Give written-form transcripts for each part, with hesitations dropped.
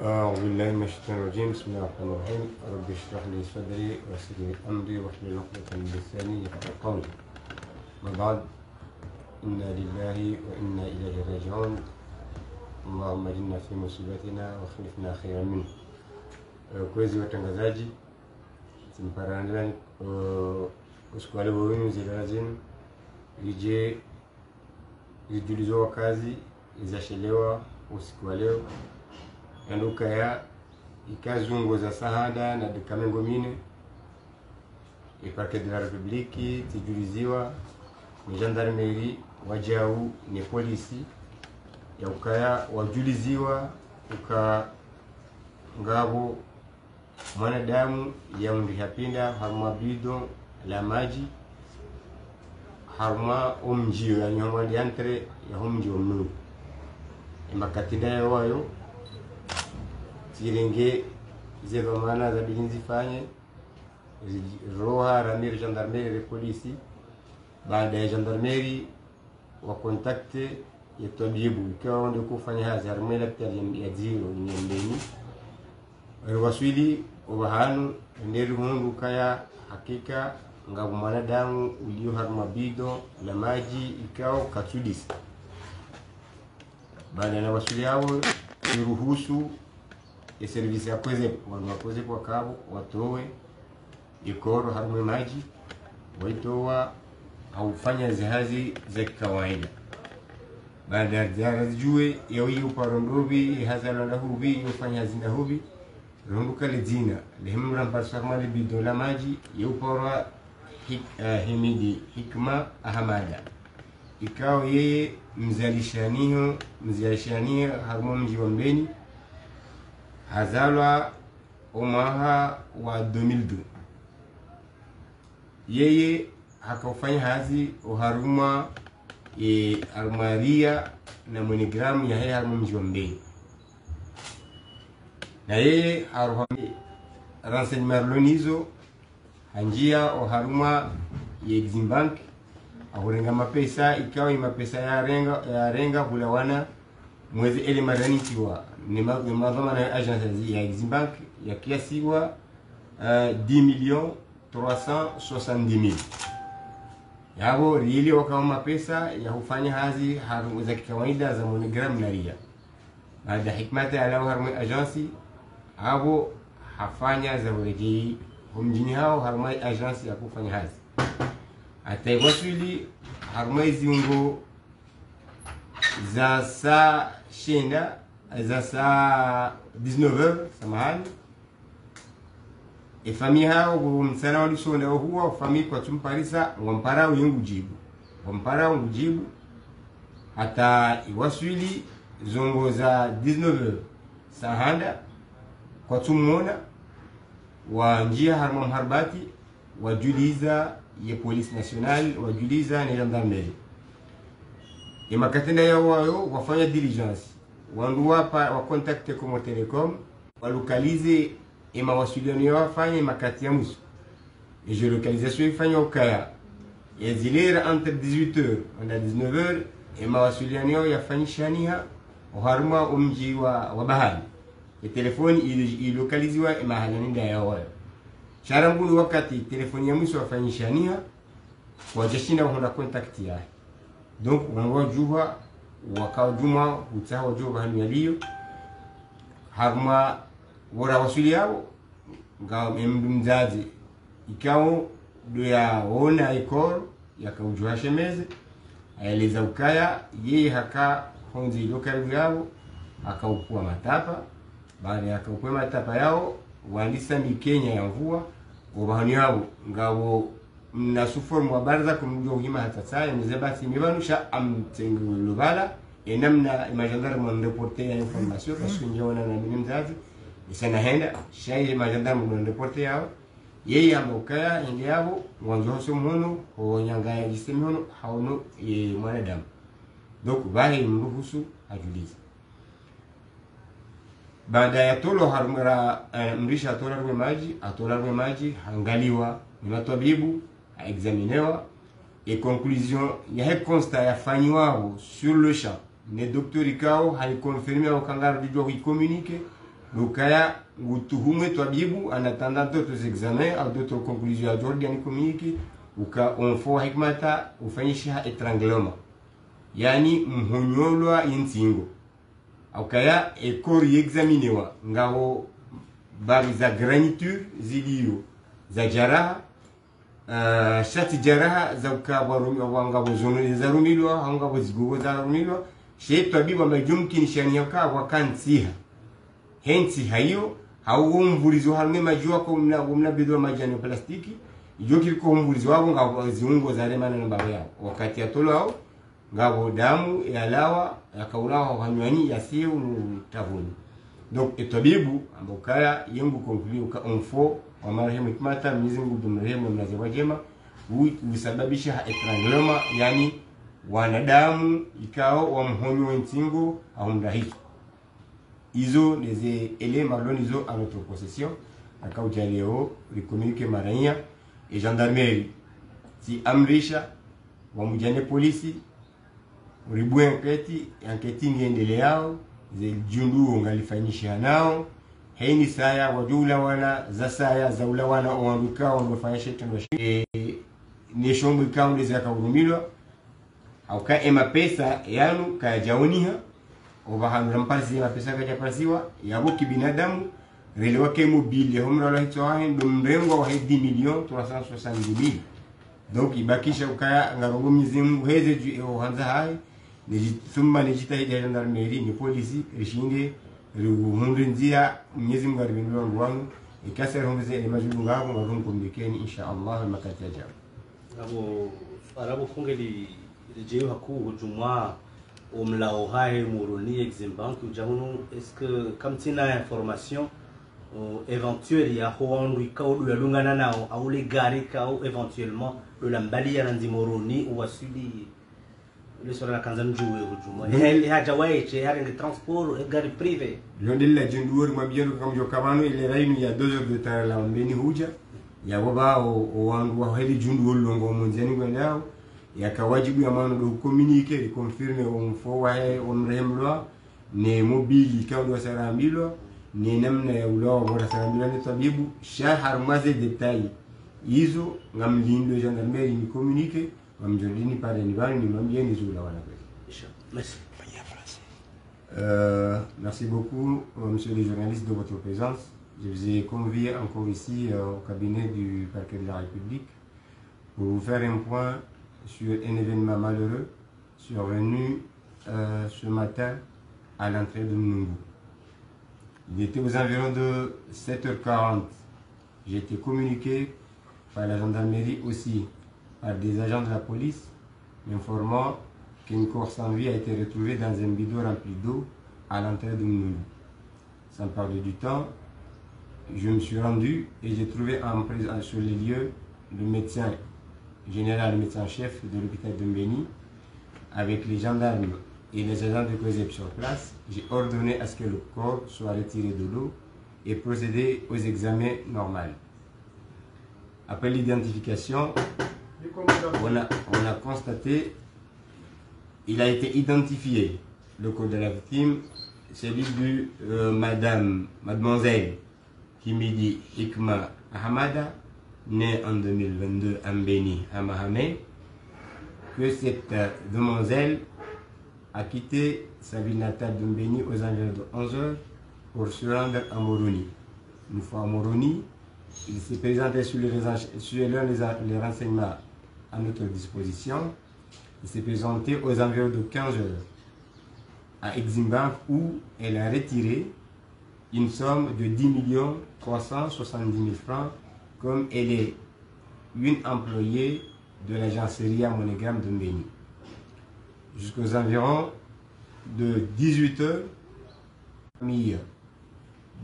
أعوذ بالله من الشيطان الرجيم. بسم الله الرحمن الرحيم. رب اشرح لي صدري ويسر لي أمري واحلل عقدة من لساني يفقهوا قولي. ما بعد، إنا لله وإنا إليه راجعون. اللهم اجعلنا في مصيبتنا واخلفنا خيرا منه. Kwezi watangazaji simparandani usiku wa leo wenu zilazim ije ijulizo wakazi izashelewa usiku wa leo yanduka ya ikazungo za sahada na dekamengo mine iparke de la republiki tijuliziwa ni gendarmerie wajau ni polisi ya ukaya wajuliziwa uka ngabo mwanadamu yaundi hapinda haruma bido la maji haruma umjio ya nyamwandi antre ya umjio mnu imakatinda ya wayo tirenge zedo mana za bilinzi fanye roha ramir gendarmerie polisi. Baada ya gendarmerie wa kontakte ya tabibu ikawa ndio kufanya hazi haruma daktari ya zero nyembeni waswili ubahanu nderu mundu kaya hakika ngabu mwanadamu ulio haruma bido la maji ikao katudisi. Baada ya waswili hao iruhusu ya servisi ya kweze kwa kabo watowe ikoro haruma maji waitowa haufanya zihazi za kawaida. Baada ya zihazi jue yawi uparondobi hazalanda hubi ufanya hazina hubi runduka ledzina lehimra mparsarmali bido la maji yupora himidi hikma ahamada ikao yeye mzalishania harmo mji wa Mbeni hazalwa omaha wa 2002. Yeye hakafanya hazi oharuma armaria na monigramu ya haya harmo mji wa Mbeni na yeye haruhami renseignement lonizo hanjia o haruma ye Exim Bank ahurenga mapesa ikawa mapesa ya renga hulawana mwezi ele maranitiwa ni madhama na agence ya Exim Bank ya kiasiwa 10,370,000 yabo riili wakawa mapesa ya hufanya hazi harumu za kawaida za monogram na ria. Baada hikmata ya lao haruma agency abo hafanya za weji humjini hao harumai agency ya kufanya hazi ataiwaswili harumai ziungo za saa shenda za saa 19h samahani ifami hao msana walisonda huwa ufami kwa tumparisa wampara uyungu jibu hata iwaswili zongo za 19h sahanda kwa tumona wa njia harma mharbati wajuliza ya polisi national wajuliza ni gendarmerie imakatenda ya wao wafanya diligence wandu wapa wa contacte como telecom walokalize mawasiliano wafanya makati ya musu et je localisation ifanya ukaya yazilera entre 18h na 19h mawasiliano yafanyishania harma umji wa bahari telefoni ilokaliziwa mahala ninda ya wayo sharangulu wakati telefoni ya mwisho wafanyishania wajashinda wahunda kontakti ya donc wangojua wakajuma utaha wajua hanu yaliyo harma wora wasuli yao nga mzazi ikao do ya ona ikoro yakaujua shemeze aeleza ukaya yeye haka honzi lokali yao akaukua matapa. Baada ya kaukwe matapa yao walisa mikenya ya mvua ubahani yao ngabo mnasuformu wa barza kumujua uhima hatatsa ya mzebati mibanusha amtengu lubala enamna imajandarmu mreporte ya information kasu njewana na minimzazi isana henda shayi imajandarmu mreporte yao yeye amokaya hindi yao mwanzo mhono o nyangaya jisemi hono hauno mwanadamu donc bahe mruhusu ajuliza. Baada ya tolo harumara mrisha atola maji hangaliwa ni matabibu examinewa et conclusion ya constat ya fanywa sur le champ ne docteur ikao hali confirmer au kangaro dijwa communiquer Lukaya utuhume twabibu en attendant d'autres examens ou d'autres conclusions à Jordan communiqué ou ka on faut hikmata ufanyisha etranglement yani mhonyolwa yintingo au kaya ekori examinewa ngao bari za graniture ziliyo za jaraha shati jaraha za ukabarumi wanga wazononi za rumilwa hanga wazigogo za rumilwa shetu abiba majumkini shani yaka wakansiha hensi hayo hauumvulizo halme majua kwa mna bidwa majani plastiki ijoki ko mvulizo wao ngao ziungo za remana na baba yao wakati atolo hao ngao damu ya lawa yakaulawa hanywani yasiyo tavuni donc etobibu ambokaya yengu conclure ka onfo wa marehemu Hikmata Mwenyezi Mungu tumrehemu mnazewa jema usababisha etranglement yani wanadamu ikao wa mhonyo ntingo au mdahitu izo les éléments izo à notre possession akao jaleo communiquer maranya et gendarmerie si amrisha wa mujane polisi ribu enquête ngendeleao ze jundu ngalifanyisha nao haini saya wajula wana za saya za ula wana oanduka wamefanyisha tendo ni shombo kaunde za kaurumilwa au ka ema pesa yanu ka jaoniha obahanura mparsi ya pesa kaja prasiwa yabo kibinadamu relewa ke mobile homra la hitwahe domrengo wa 10 millions 370 000 donc ibakisha ukaya ngarongo mizimu heze ju hanza hai thumma nijitahidi gendarmerie ni polisi rishinde ruhundinzia Mwenyezi Mungu aribindwa wangu ikasera hunze ni majulu ngabo ngaro kumdikeni insha Allah makati ajabu arabo kongeli jeyo haku jumwa omlao hai moroni exembank ujahunu est-ce que comme tina information éventuelle ya hoandu ikaudu ya lungana nao au les gari kao éventuellement le lambali ya nzi moroni ou asuli le sur la kanzan jouer ujumwa il haja waiche ya de transport gari privé londilla jinduor mabielo kam jo kamano ile rainu ya 2 heures de temps la mbeni huja ya baba o wandu wa heli junduor longo monjani gwendao ya kawajibu ya mano do communiquer confirmer on fo wae on remlo ne mobile ka do sarambilo ni namna ya ulawa bora sarambilo ni tabibu shahar maze detail hizo ngamlindo gendarmerie ni communiquer ngamjodini pale ni bali ni mambieni zula wana merci. Merci beaucoup, monsieur les journalistes, de votre présence. Je vous ai convié encore ici au cabinet du parquet de la République pour vous faire un point sur un événement malheureux survenu ce matin à l'entrée de Mnongou. Il était aux environs de 7h40. J'ai été communiqué par la gendarmerie aussi, par des agents de la police, m'informant qu'une corps sans vie a été retrouvée dans un bidon rempli d'eau à l'entrée de Mnongou. Sans perdre du temps, je me suis rendu et j'ai trouvé sur les lieux le médecin général, le médecin-chef de l'hôpital de Mbéni, avec les gendarmes et les agents de COSEP sur place. J'ai ordonné à ce que le corps soit retiré de l'eau et procéder aux examens normaux. Après l'identification, on a constaté, il a été identifié, le corps de la victime, celui de mademoiselle Kimidi Hikma Ahmada, née en 2022 à Mbéni, à Mahamé, que cette demoiselle a quitté sa ville natale de Mbéni aux environs de 11 h pour se rendre à Moroni. Une fois à Moroni, il s'est présenté sur les renseignements à notre disposition. Il s'est présenté aux environs de 15 h à Eximbank où elle a retiré une somme de 10 370 000 francs comme elle est une employée de l'agence Ria Monogramme de Mbéni. Jusqu'aux environs de 18 h, la famille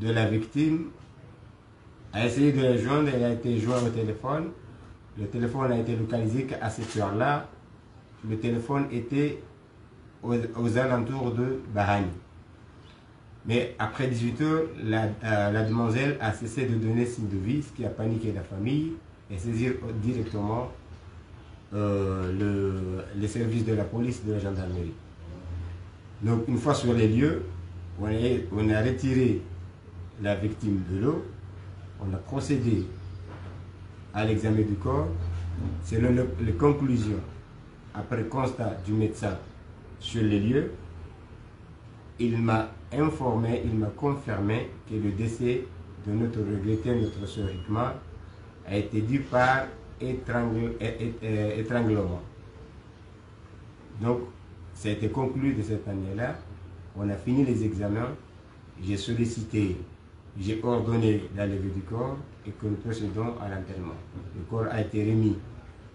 de la victime a essayé de la joindre, elle a été jointe au téléphone. Le téléphone a été localisé qu'à cette heure-là, le téléphone était aux alentours de Bahani. Mais après 18 h, la demoiselle a cessé de donner signe de vie, ce qui a paniqué la famille et saisir directement les services de la police et de la gendarmerie. Donc une fois sur les lieux, on a retiré la victime de l'eau. On a procédé à l'examen du corps. Selon les conclusions, après constat du médecin sur les lieux, il m'a informé, il m'a confirmé que le décès de notre regretté, notre sœur Hikma, a été dû par étranglement. Donc, ça a été conclu de cette année-là. On a fini les examens. J'ai sollicité, j'ai ordonné la levée du corps et que nous procédons à l'enterrement. Le corps a été remis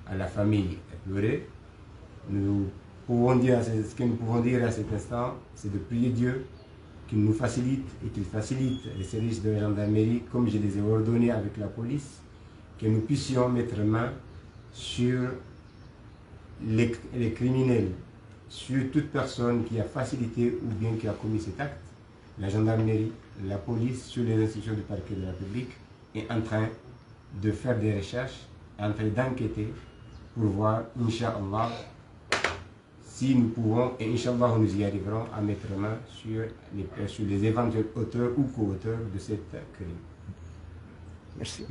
à la famille éplorée. Ce que nous pouvons dire à cet instant, c'est de prier Dieu qu'il nous facilite et qu'il facilite les services de la gendarmerie, comme je les ai ordonnés avec la police, que nous puissions mettre main sur les criminels, sur toute personne qui a facilité ou bien qui a commis cet acte. La gendarmerie, la police, sur les institutions du parquet de la République est en train de faire des recherches, en train d'enquêter pour voir, Inch'Allah, si nous pouvons, et Inch'Allah nous y arriverons, à mettre main sur les éventuels auteurs ou co-auteurs de cette crime. Merci.